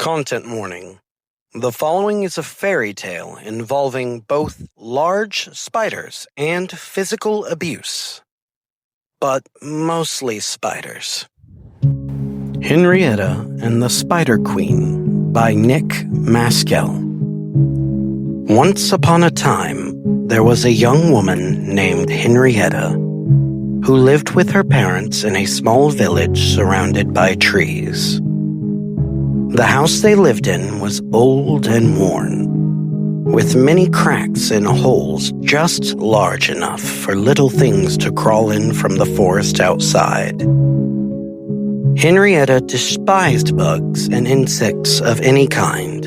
Content warning. The following is a fairy tale involving both large spiders and physical abuse. But mostly spiders. Henrietta and the Spider Queen by Nick Maskell. Once upon a time, there was a young woman named Henrietta who lived with her parents in a small village surrounded by trees. The house they lived in was old and worn, with many cracks and holes just large enough for little things to crawl in from the forest outside. Henrietta despised bugs and insects of any kind,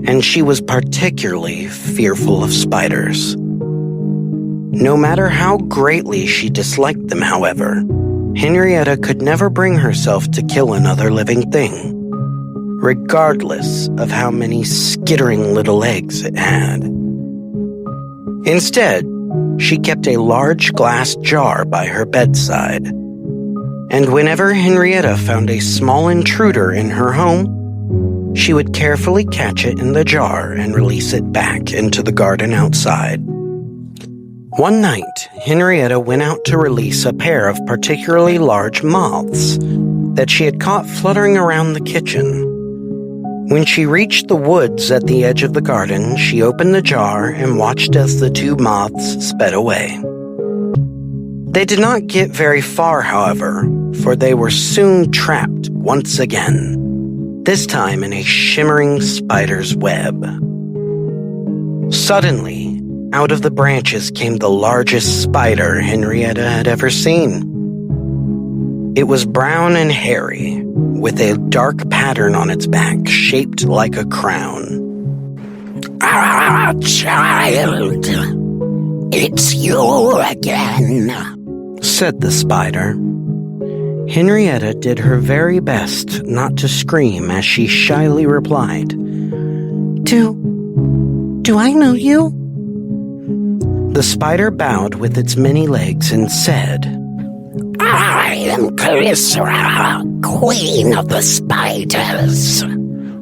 and she was particularly fearful of spiders. No matter how greatly she disliked them, however, Henrietta could never bring herself to kill another living thing, regardless of how many skittering little eggs it had. Instead, she kept a large glass jar by her bedside, and whenever Henrietta found a small intruder in her home, she would carefully catch it in the jar and release it back into the garden outside. One night, Henrietta went out to release a pair of particularly large moths that she had caught fluttering around the kitchen. When she reached the woods at the edge of the garden, she opened the jar and watched as the two moths sped away. They did not get very far, however, for they were soon trapped once again, this time in a shimmering spider's web. Suddenly, out of the branches came the largest spider Henrietta had ever seen. It was brown and hairy, with a dark pattern on its back shaped like a crown. "Ah, child, it's you again," said the spider. Henrietta did her very best not to scream as she shyly replied, Do I know you?" The spider bowed with its many legs and said, "I am Clarissa, queen of the spiders.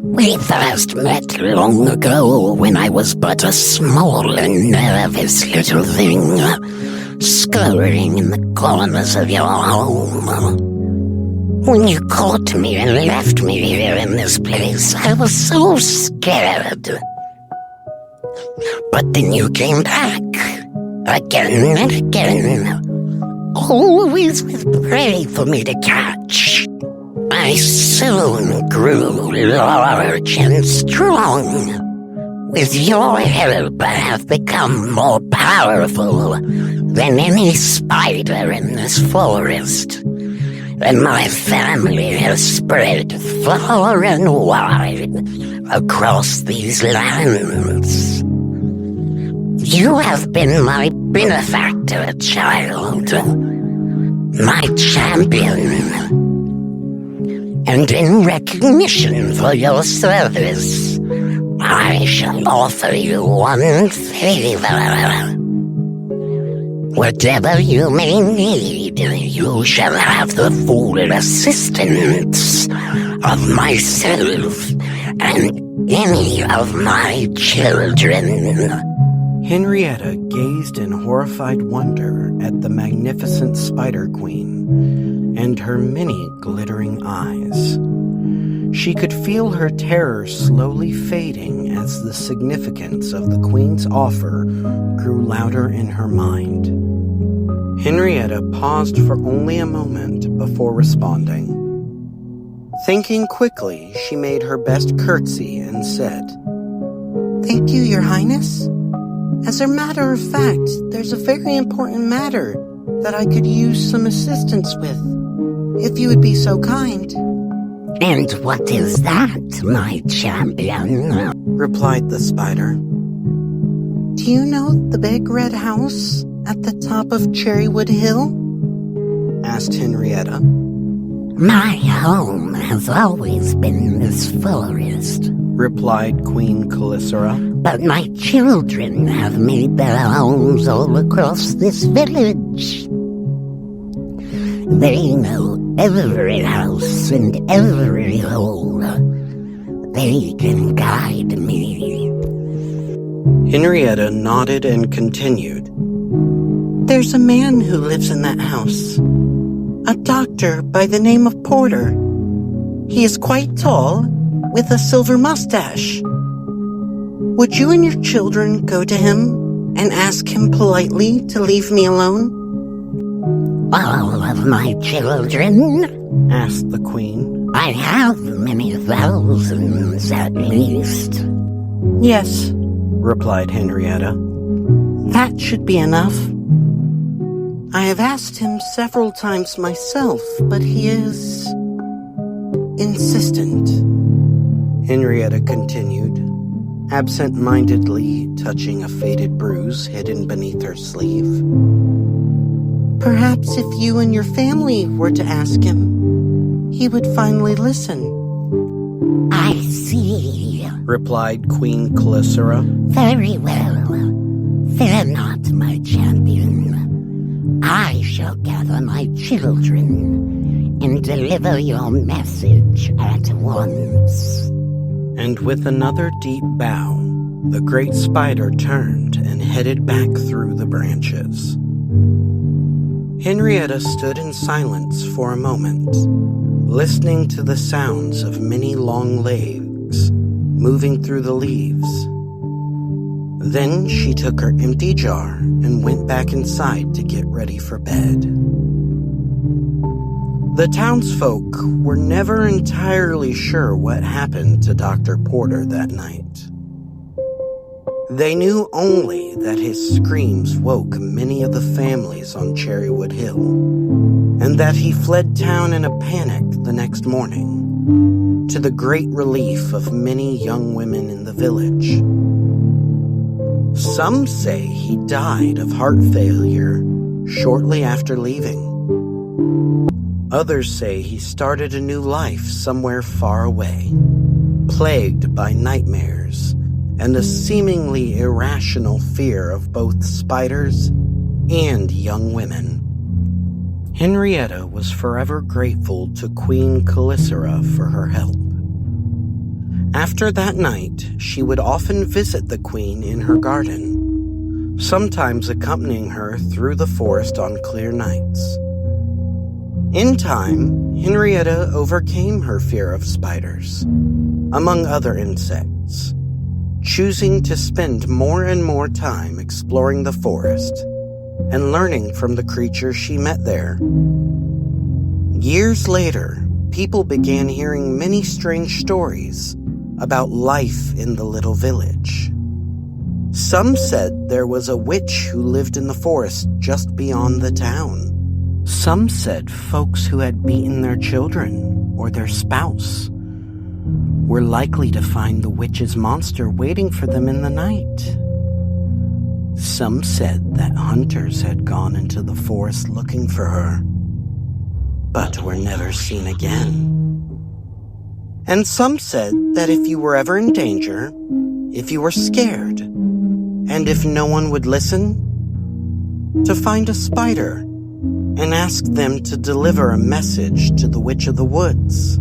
We first met long ago when I was but a small and nervous little thing, scurrying in the corners of your home. When you caught me and left me here in this place, I was so scared. But then you came back, again and again, always with prey for me to catch. I soon grew large and strong. With your help, I have become more powerful than any spider in this forest, and my family has spread far and wide across these lands. You have been my benefactor, child, my champion, and in recognition for your service, I shall offer you one favor. Whatever you may need, you shall have the full assistance of myself and any of my children." Henrietta gazed in horrified wonder at the magnificent Spider Queen and her many glittering eyes. She could feel her terror slowly fading as the significance of the Queen's offer grew louder in her mind. Henrietta paused for only a moment before responding. Thinking quickly, she made her best curtsy and said, "Thank you, Your Highness. As a matter of fact, there's a very important matter that I could use some assistance with, if you would be so kind." "And what is that, my champion?" replied the spider. "Do you know the big red house at the top of Cherrywood Hill?" asked Henrietta. "My home has always been this forest," replied Queen Clarissa. "but my children have made their homes all across this village. They know every house and every hole, they can guide me. Henrietta nodded and continued. There's a man who lives in that house. A doctor by the name of Porter. He is quite tall, with a silver mustache. Would you and your children go to him and ask him politely to leave me alone? All of my children? Asked the queen. I have many thousands at least. Yes, replied Henrietta. That should be enough. I have asked him several times myself, but he is insistent. Henrietta continued, absent-mindedly touching a faded bruise hidden beneath her sleeve. Perhaps if you and your family were to ask him, he would finally listen. I see, replied Queen Calycera. Very well. Fear not, my champion. I shall gather my children and deliver your message at once. And with another deep bow, the great spider turned and headed back through the branches. Henrietta stood in silence for a moment, listening to the sounds of many long legs moving through the leaves. Then she took her empty jar and went back inside to get ready for bed. The townsfolk were never entirely sure what happened to Dr. Porter that night. They knew only that his screams woke many of the families on Cherrywood Hill, and that he fled town in a panic the next morning, to the great relief of many young women in the village. Some say he died of heart failure shortly after leaving. Others say he started a new life somewhere far away, plagued by nightmares and a seemingly irrational fear of both spiders and young women. Henrietta was forever grateful to Queen Calycera for her help. After that night, she would often visit the queen in her garden, sometimes accompanying her through the forest on clear nights. In time, Henrietta overcame her fear of spiders, among other insects, choosing to spend more and more time exploring the forest and learning from the creatures she met there. Years later, people began hearing many strange stories about life in the little village. Some said there was a witch who lived in the forest just beyond the town. Some said folks who had beaten their children or their spouse were likely to find the witch's monster waiting for them in the night. Some said that hunters had gone into the forest looking for her, but were never seen again. And some said that if you were ever in danger, if you were scared, and if no one would listen, to find a spider and ask them to deliver a message to the Witch of the Woods.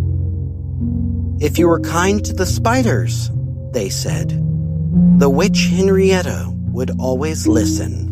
If you were kind to the spiders, they said, the witch Henrietta would always listen.